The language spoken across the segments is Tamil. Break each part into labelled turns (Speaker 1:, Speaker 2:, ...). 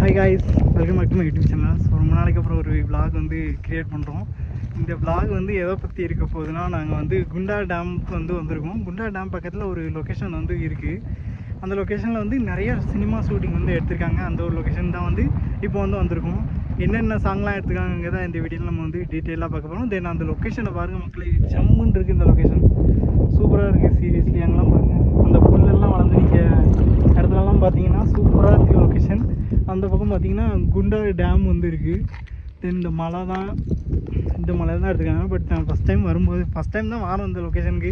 Speaker 1: Hi guys, welcome back to my YouTube channel. So ரொம்ப நாளைக்கு அப்புறம் ஒரு விளாக் வந்து க்ரியேட் பண்ணுறோம். இந்த விளாக் வந்து எதை பற்றி இருக்க போகுதுன்னா, நாங்கள் வந்து குண்டா டேமுக்கு வந்திருக்கோம். குண்டா டேம் பக்கத்தில் ஒரு லொக்கேஷன் வந்து இருக்குது. அந்த லொக்கேஷனில் வந்து நிறைய சினிமா ஷூட்டிங் வந்து எடுத்திருக்காங்க. அந்த ஒரு லொக்கேஷன் தான் வந்து இப்போ வந்திருக்கோம். என்னென்ன சாங்லாம் எடுத்துருக்காங்க தான் இந்த வீடியோவில் நம்ம வந்து டீட்டெயிலாக பார்க்க போகிறோம். தென் அந்த லொக்கேஷனை பாருங்கள் மக்களே, ஜம்முன்னு இருக்குது. இந்த லொக்கேஷன் சூப்பராக இருக்குது. சீரியஸ்லி அங்கெல்லாம் பாருங்கள், அந்த புல்லெல்லாம் வளர்ந்து நிற்க இடத்துலலாம் பார்த்தீங்கன்னா சூப்பராக இருக்குது லொக்கேஷன். அந்த பக்கம் பார்த்தீங்கன்னா குண்டா டேம் வந்து இருக்குது. தென் இந்த மலை தான் எடுத்துருக்காங்க. பட் நான் ஃபஸ்ட் டைம் தான் வாரம் இந்த லொக்கேஷனுக்கு.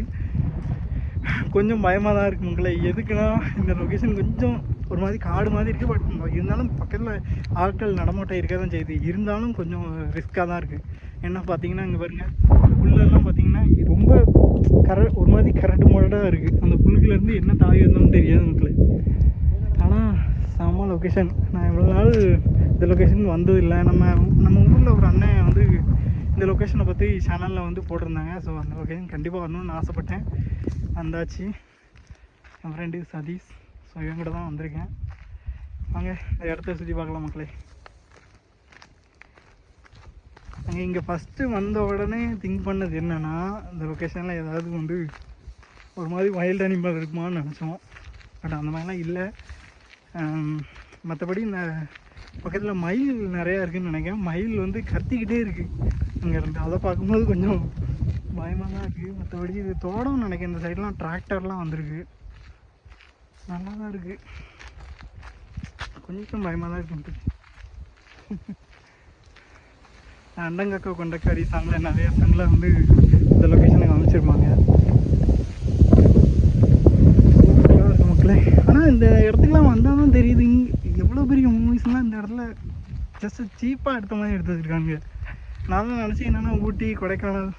Speaker 1: கொஞ்சம் பயமாக தான் இருக்குது மக்களே. எதுக்குன்னா இந்த லொக்கேஷன் கொஞ்சம் ஒரு மாதிரி காடு மாதிரி இருக்குது. பட் இருந்தாலும் பக்கத்தில் ஆட்கள் நடமாட்டம் இருக்க தான் செய்யுது. இருந்தாலும் கொஞ்சம் ரிஸ்க்காக தான் இருக்குது. என்ன பார்த்தீங்கன்னா இங்கே பாருங்கள், புல்லெல்லாம் பார்த்தீங்கன்னா ரொம்ப ஒரு மாதிரி கரண்ட் மோடாக இருக்குது. அந்த புல்லுக்குலேருந்து என்ன தாய் வந்தாலும் தெரியாது மக்களே. ஆனால் செம்ம லொக்கேஷன். நான் இவ்வளோ நாள் இந்த லொக்கேஷன் வந்ததில்லை. நம்ம ஊரில் ஒரு அண்ணன் வந்து இந்த லொக்கேஷனை பற்றி சேனலில் வந்து போட்டிருந்தாங்க. ஸோ அந்த லொக்கேஷன் கண்டிப்பாக வரணும்னு ஆசைப்பட்டேன். வந்தாச்சு. என் ஃப்ரெண்டு சதீஷ். ஸோ இவங்கிட்ட தான் வந்திருக்கேன். வாங்க இந்த இடத்த சுற்றி பார்க்கலாம் மக்களே. நாங்கள் இங்கே ஃபஸ்ட்டு வந்த உடனே திங்க் பண்ணது என்னென்னா, இந்த லொக்கேஷனில் ஏதாவது வந்து ஒரு மாதிரி வைல்ட் அனிமல் இருக்குமான்னு நினச்சோம். பட் அந்த மாதிரிலாம் இல்லை. மற்றபடி இந்த பக்கத்தில் மயில் நிறையா இருக்குதுன்னு நினைக்கிறேன். மயில் வந்து கத்திக்கிட்டே இருக்குது அங்கேருந்து. அதை பார்க்கும்போது கொஞ்சம் பயமாக தான் இருக்குது. மற்றபடி இது தோட்டம்னு நினைக்கிறேன். இந்த சைட்லாம் டிராக்டர்லாம் வந்திருக்கு. நல்லா தான் இருக்குது. கொஞ்சம் பயமாக தான் இருக்கு. அண்டங்கக்கா கொண்டக்காரி சாங்கில் நிறைய சாங்கில் வந்து இந்த லொக்கேஷனுக்கு அமைச்சிருப்பாங்க. சூப்பராக இருக்கும் மக்களே. ஆனால் இந்த இடத்துக்குலாம் வந்தால் தான் தெரியுது எவ்வளோ பெரிய மூவிஸ்லாம் இந்த இடத்துல ஜஸ்ட்டு சீப்பாக எடுத்த மாதிரி எடுத்து வச்சுருக்காங்க. நான் தான் நினச்சேன் என்னென்னா ஊட்டி கொடைக்கானல்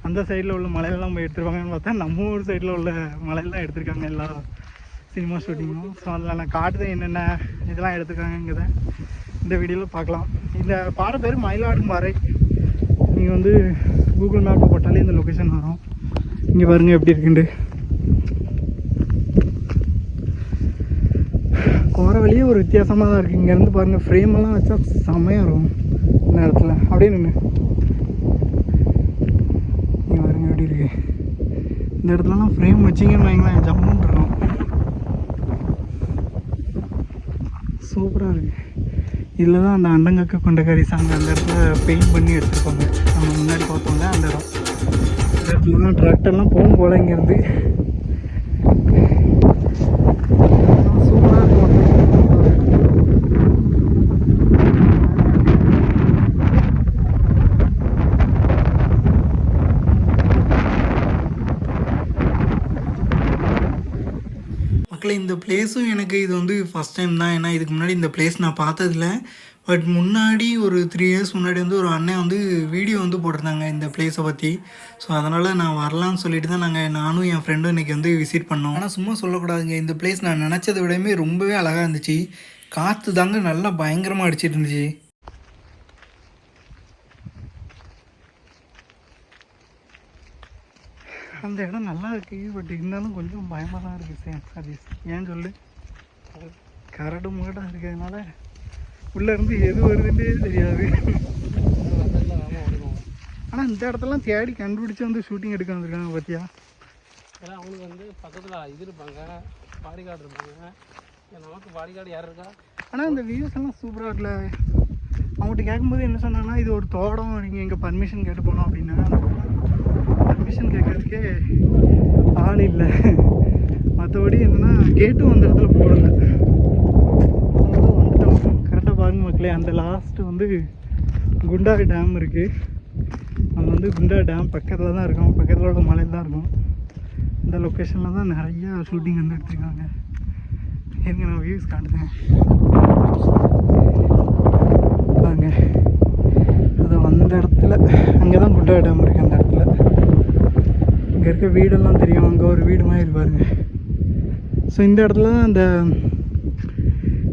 Speaker 1: அந்த சைடில் உள்ள மலையெல்லாம் போய் எடுத்துருவாங்கன்னு பார்த்தா நம்ம ஊர் சைடில் உள்ள மலையெல்லாம் எடுத்திருக்காங்க எல்லா சினிமா ஷூட்டிங்கும். ஸோ அதில் நான் காட்டுதான் என்னென்ன இதெல்லாம் எடுத்துருக்காங்கிறத இந்த வீடியோவில் பார்க்கலாம். இந்த பாறை பேர் மயிலாடும்பாறை. நீங்கள் வந்து கூகுள் மேப்பில் போட்டாலே இந்த லொக்கேஷன் வரும். இங்கே பாருங்கள் எப்படி இருக்குண்டு. போகிற வழியே ஒரு வித்தியாசமாக தான் இருக்குது. இங்கேருந்து பாருங்கள், ஃப்ரேமெல்லாம் வச்சா செம்மையாக இருக்கும் இந்த இடத்துல. அப்படியே நின்று இங்கே பாருங்கள் எப்படி இருக்குது. இந்த இடத்துலலாம் ஃப்ரேம் வச்சிங்கன்னு வைங்களேன், ஜம்முன்னு இருக்கும். சூப்பராக இருக்குது. இதில் தான் அந்த அண்டங்கக்கா கொண்டக்காரி சாங் அந்த இடத்துல பெயிண்ட் பண்ணி எடுத்துருப்பாங்க. நம்ம முன்னாடி பார்த்தோம்ல அந்த இடம். இந்த இடத்துல தான் டிராக்டர்லாம் போகும் போல் இங்கேருந்து. சூப்பராக இருக்கும். மக்களே, இந்த பிளேஸும் எனக்கு இது வந்து ஃபஸ்ட் டைம் தான். ஏன்னா இதுக்கு முன்னாடி இந்த பிளேஸ் நான் பார்த்ததில்ல. பட் முன்னாடி ஒரு 3 இயர்ஸ் முன்னாடி வந்து ஒரு அண்ணன் வந்து வீடியோ வந்து போட்டிருந்தாங்க இந்த பிளேஸை பற்றி. ஸோ அதனால் நான் வரலான்னு சொல்லிட்டு தான் நானும் என் ஃப்ரெண்டும் இன்றைக்கி வந்து விசிட் பண்ணோம். ஆனால் சும்மா சொல்லக்கூடாதுங்க, இந்த பிளேஸ் நான் நினச்சதை விடவே ரொம்பவே அழகாக இருந்துச்சு. காற்று தாங்க நல்லா பயங்கரமாக அடிச்சிட்டு இருந்துச்சு. அந்த இடம் நல்லா இருக்குது. பட் இருந்தாலும் கொஞ்சம் பயமாக தான் இருக்குது சதீஷ். ஏன் சொல்லு, கரடு முகடாக இருக்கிறதுனால உள்ளேருந்து எது வருதுன்னே தெரியாது. ஆனால் இந்த இடத்தெல்லாம் தேடி கண்டுபிடிச்சி வந்து ஷூட்டிங் எடுக்க வந்திருக்காங்க பார்த்தியா.
Speaker 2: ஏன்னா அவங்களுக்கு வந்து பக்கத்தில் இது இருப்பாங்க, பாடிகார்டு இருப்பாங்க. நமக்கு பாடிகார்டு யார் இருக்கா.
Speaker 1: ஆனால் இந்த வியூஸ் எல்லாம் சூப்பராக இருக்குல்ல. அவங்ககிட்ட கேட்கும்போது என்ன சொன்னாங்கன்னா, இது ஒரு தோட்டம், நீங்கள் இங்கே பர்மிஷன் கேட்டு போனோம் அப்படின்னா. பர்மிஷன் கேட்கறதுக்கே ஆள் இல்லை. மற்றபடி என்னென்னா கேட்டும் அந்த இடத்துல போடலை. வந்துட்டோம். கரெக்டாக பாருங்க மக்களே, அந்த லாஸ்ட்டு வந்து குண்டா டேம் இருக்குது. நம்ம வந்து குண்டா டேம் பக்கத்தில் தான் இருக்கோம். பக்கத்தில் உள்ள மலையில் தான் இருக்கும். இந்த லொக்கேஷனில் தான் நிறையா ஷூட்டிங் வந்து எடுத்துருக்காங்க. இருங்க நான் வியூஸ் காட்டுறேன் பாருங்க. அது அந்த இடத்துல அங்கே தான் குண்டா டேம் இருக்குது. அந்த இடத்துல இங்கே இருக்க வீடெல்லாம் தெரியும். அங்கே ஒரு வீடு மாதிரி பாருங்க. ஸோ இந்த இடத்துல தான் அந்த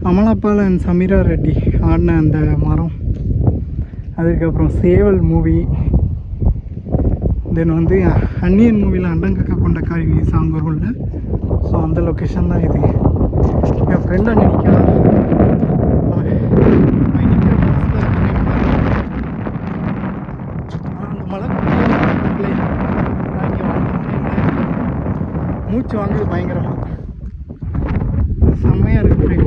Speaker 1: அமலாபால் அண்ட் சமீரா ரெட்டி ஆடின அந்த மரம். அதுக்கப்புறம் சேவல் மூவி. தென் வந்து அன்னியன் மூவியில் அண்டங்கக்கா கொண்டக்காரி சாங் வரும்ல. ஸோ அந்த லொக்கேஷன் தான் இது. என் ஃப்ரெண்ட் அங்கே நிற்கிறான். மூச்சு வாங்குது பயங்கரமாக. செம்மையாக இருக்குது.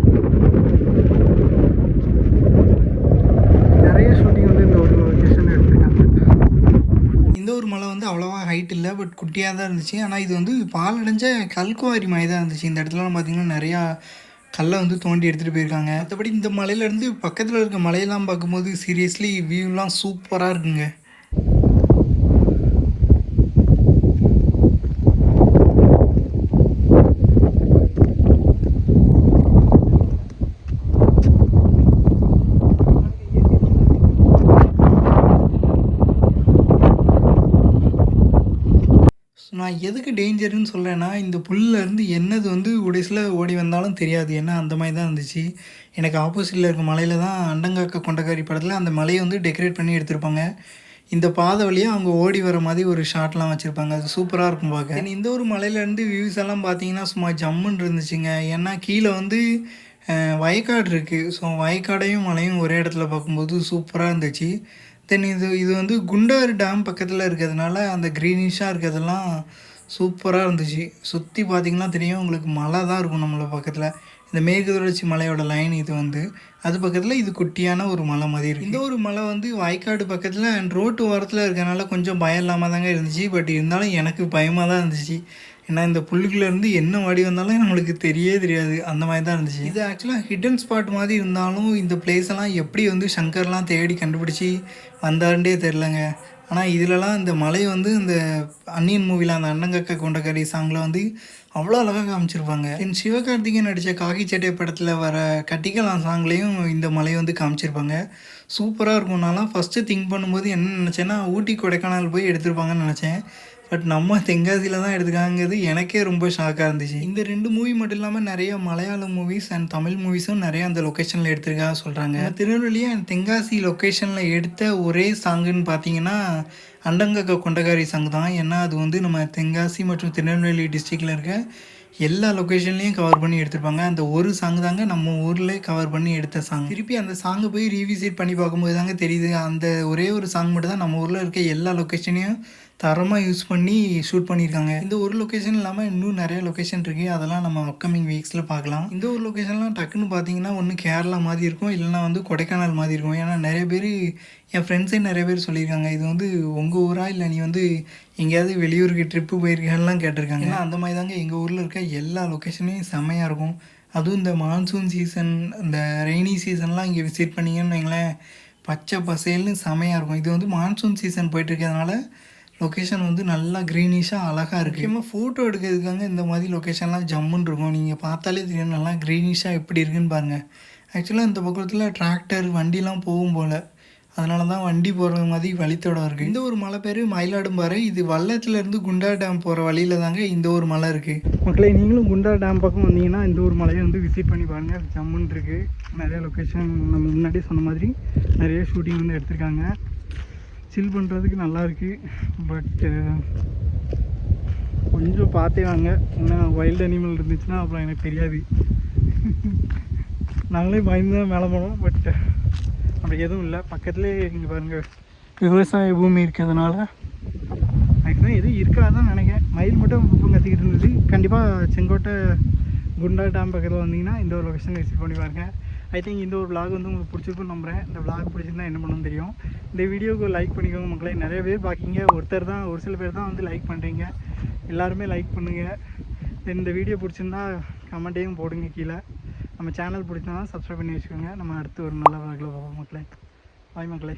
Speaker 1: நிறைய ஷூட்டிங் வந்து இந்த ஒரு லொக்கேஷனில் எடுத்திருக்காங்க. இந்த ஒரு மலை வந்து அவ்வளோவா ஹைட் இல்லை, பட் குட்டியாக தான் இருந்துச்சு. ஆனால் இது வந்து பாலடைஞ்ச கல்குவாரி மாதிரி தான் இருந்துச்சு. இந்த இடத்துலலாம் பார்த்திங்கன்னா நிறையா கல்லை வந்து தோண்டி எடுத்துகிட்டு போயிருக்காங்க. மற்றபடி இந்த மலையிலேருந்து பக்கத்தில் இருக்க மலையெல்லாம் பார்க்கும்போது சீரியஸ்லி வியூலாம் சூப்பராக இருக்குங்க. நான் எதுக்கு டேஞ்சருன்னு சொல்கிறேன்னா, இந்த புல்லேருந்து என்னது வந்து உடைசில் ஓடி வந்தாலும் தெரியாது. ஏன்னா அந்த மாதிரி தான் இருந்துச்சு. எனக்கு ஆப்போசிட்டில் இருக்க மலையில் தான் அண்டங்காக்க கொண்டக்காரி படத்தில் அந்த மலையை வந்து டெக்கரேட் பண்ணி எடுத்திருப்பாங்க. இந்த பாதை வழியாக அவங்க ஓடி வர மாதிரி ஒரு ஷாட்லாம் வச்சுருப்பாங்க. அது சூப்பராக இருக்கும் பார்க்க. இந்த ஒரு மலையிலேருந்து வியூஸ் எல்லாம் பார்த்தீங்கன்னா சும்மா ஜம்முன்னு இருந்துச்சுங்க. ஏன்னா கீழே வந்து வயக்காடு இருக்குது. ஸோ வயக்காடையும் மலையும் ஒரே இடத்துல பார்க்கும்போது சூப்பராக இருந்துச்சு. தென் இது வந்து குண்டாறு டேம் பக்கத்தில் இருக்கிறதுனால அந்த க்ரீனிஷாக இருக்கிறதெல்லாம் சூப்பராக இருந்துச்சு. சுற்றி பார்த்திங்கன்னா தெரியும் உங்களுக்கு மலை தான் இருக்கும் நம்மளை பக்கத்தில். இந்த மேற்கு தொடர்ச்சி மலையோட லைன் இது வந்து அது பக்கத்தில் இது குட்டியான ஒரு மலை மாதிரி இருக்குது. இந்த ஒரு மலை வந்து வயக்காடு பக்கத்தில் அண்ட் ரோட்டு ஓரத்தில் இருக்கிறனால கொஞ்சம் பயம் இல்லாமல் தாங்க இருந்துச்சு. பட் இருந்தாலும் எனக்கு பயமாக தான் இருந்துச்சு. ஏன்னா இந்த புல்லுக்குள்ளேருந்து என்ன வாடி வந்தாலும் நம்மளுக்கு தெரியாது அந்த மாதிரி தான் இருந்துச்சு. இது ஆக்சுவலாக ஹிடன் ஸ்பாட் மாதிரி இருந்தாலும் இந்த பிளேஸ் எல்லாம் எப்படி வந்து சங்கர்லாம் தேடி கண்டுபிடிச்சி வந்தாருன்றே தெரிலங்க. ஆனால் இதிலலாம் இந்த மலை வந்து இந்த அன்னியன் மூவியில் அந்த அண்டங்கக்க கொண்டக்கடி சாங்கில் வந்து அவ்வளோ அழகாக காமிச்சிருப்பாங்க. என் சிவகார்த்திகேயன் நடித்த காக்கி சட்டை படத்தில் வர கட்டிக்கலாம் சாங்லேயும் இந்த மலையை வந்து காமிச்சிருப்பாங்க. சூப்பராக இருக்கும். நான்லாம் ஃபஸ்ட்டு திங்க் பண்ணும்போது என்ன நினச்சேன்னா ஊட்டி கொடைக்கானல் போய் எடுத்திருப்பாங்கன்னு நினச்சேன். பட் நம்ம தென்காசியில் தான் எடுத்துக்காங்கிறது எனக்கே ரொம்ப ஷாக்காக இருந்துச்சு. இந்த 2 மூவி மட்டும் இல்லாமல் நிறைய மலையாளம் மூவிஸ் அண்ட் தமிழ் மூவிஸும் நிறையா அந்த லொக்கேஷனில் எடுத்திருக்காங்க சொல்கிறாங்க. திருநெல்வேலியை அண்ட் தென்காசி லொக்கேஷனில் எடுத்த ஒரே சாங்குன்னு பார்த்தீங்கன்னா அண்டங்கக்க கொண்டகாரி சாங் தான். ஏன்னா அது வந்து நம்ம தென்காசி மற்றும் திருநெல்வேலி டிஸ்ட்ரிக்டில் இருக்க எல்லா லொக்கேஷன்லேயும் கவர் பண்ணி எடுத்திருப்பாங்க. அந்த ஒரு சாங் தாங்க நம்ம ஊரில் கவர் பண்ணி எடுத்த சாங். திருப்பி அந்த சாங்கை போய் ரீவிசிட் பண்ணி பார்க்கும்போது தாங்க தெரியுது அந்த ஒரே ஒரு சாங் மட்டும் தான் நம்ம ஊரில் இருக்க எல்லா லொக்கேஷனையும் தரமாக யூஸ் பண்ணி ஷூட் பண்ணியிருக்காங்க. இந்த ஒரு லொக்கேஷன் இல்லாமல் இன்னும் நிறைய லொக்கேஷன் இருக்குது. அதெல்லாம் நம்ம அப்கமிங் வீக்ஸில் பார்க்கலாம். இந்த ஒரு லொக்கேஷன்லாம் டக்குன்னு பார்த்தீங்கன்னா ஒன்று கேரளா மாதிரி இருக்கும், இல்லைனா வந்து கொடைக்கானல் மாதிரி இருக்கும். ஏன்னா நிறைய பேர் என் ஃப்ரெண்ட்ஸே நிறைய பேர் சொல்லியிருக்காங்க இது வந்து உங்கள் ஊரா இல்லை நீ வந்து எங்கேயாவது வெளியூருக்கு ட்ரிப்பு போயிருக்கேன்லாம் கேட்டிருக்காங்க. ஏன்னா அந்த மாதிரி தாங்க எங்கள் ஊரில் இருக்க எல்லா லொக்கேஷனையும் செம்மையாக இருக்கும். அதுவும் இந்த மான்சூன் சீசன் இந்த ரெய்னி சீசன்லாம் இங்கே விசிட் பண்ணிங்கன்னு வைங்களேன், பச்சை பசேல்னு செம்மையாக இருக்கும். இது வந்து மான்சூன் சீசன் போயிட்டு இருக்கிறதுனால லொக்கேஷன் வந்து நல்லா க்ரீனிஷாக அழகாக இருக்குது. முக்கியமாக ஃபோட்டோ எடுக்கிறதுக்காங்க இந்த மாதிரி லொக்கேஷன்லாம் ஜம்முன்னு இருக்கும். நீங்கள் பார்த்தாலே தெரியும் நல்லா க்ரீனிஷாக எப்படி இருக்குன்னு பாருங்கள். ஆக்சுவலாக இந்த பக்கத்தில் டிராக்டர் வண்டிலாம் போகும் போல், அதனால தான் வண்டி போகிற மாதிரி வழித்தடம் இருக்குது. இந்த ஒரு மலை பேர் மயிலாடும்பாறை. இது வல்லத்துலேருந்து குண்டா டேம் போகிற வழியில் தாங்க இந்த ஒரு மலை இருக்குது. மக்களே நீங்களும் குண்டா டேம் பக்கம் வந்தீங்கன்னா இந்த ஒரு மலையை வந்து விசிட் பண்ணி பாருங்கள். ஜம்முன்னு இருக்குது. நிறைய லொக்கேஷன் நம்ம முன்னாடியே சொன்ன மாதிரி நிறைய ஷூட்டிங் வந்து எடுத்திருக்காங்க. சில் பண்ணுறதுக்கு நல்லாயிருக்கு. பட்டு கொஞ்சம் பார்த்தே வாங்க, இன்னும் வைல்டு அனிமல் இருந்துச்சுன்னா அப்புறம் எனக்கு தெரியாது. நாங்களே பயந்து தான் மேலே போனோம். பட் அப்படி எதுவும் இல்லை. பக்கத்துலேயே இங்கே பாருங்கள் விவசாய பூமி இருக்கிறதுனால ஆக்சுவலாக எதுவும் இருக்காதுதான் நினைக்கிறேன். மயில் மட்டும் குப்பம் கத்திக்கிட்டு இருந்தது. கண்டிப்பாக செங்கோட்டை குண்டா டேம் பக்கத்தில் வந்தீங்கன்னா இந்த ஒரு லொக்கேஷன் விசிட் பண்ணி பாருங்கள். ஐ திங்க் இந்த ஒரு vlog வந்து உங்களுக்கு பிடிச்சிருக்குன்னு நம்புகிறேன். இந்த vlog பிடிச்சிருந்தா என்ன பண்ணணும்னு தெரியும். இந்த வீடியோவுக்கு லைக் பண்ணிக்கோங்க மக்களே. நிறைய பேர் பார்க்கிங்க, ஒரு சில பேர் தான் வந்து லைக் பண்ணுறீங்க. எல்லாருமே லைக் பண்ணுங்கள். இந்த வீடியோ பிடிச்சிருந்தா கமெண்ட்டையும் போடுங்க கீழே. நம்ம சேனல் பிடிச்சிருந்தா சப்ஸ்கிரைப் பண்ணி வச்சுக்கோங்க. நம்ம அடுத்து ஒரு நல்ல vlogல பார்ப்போம் மக்களே. பாய் மக்களே.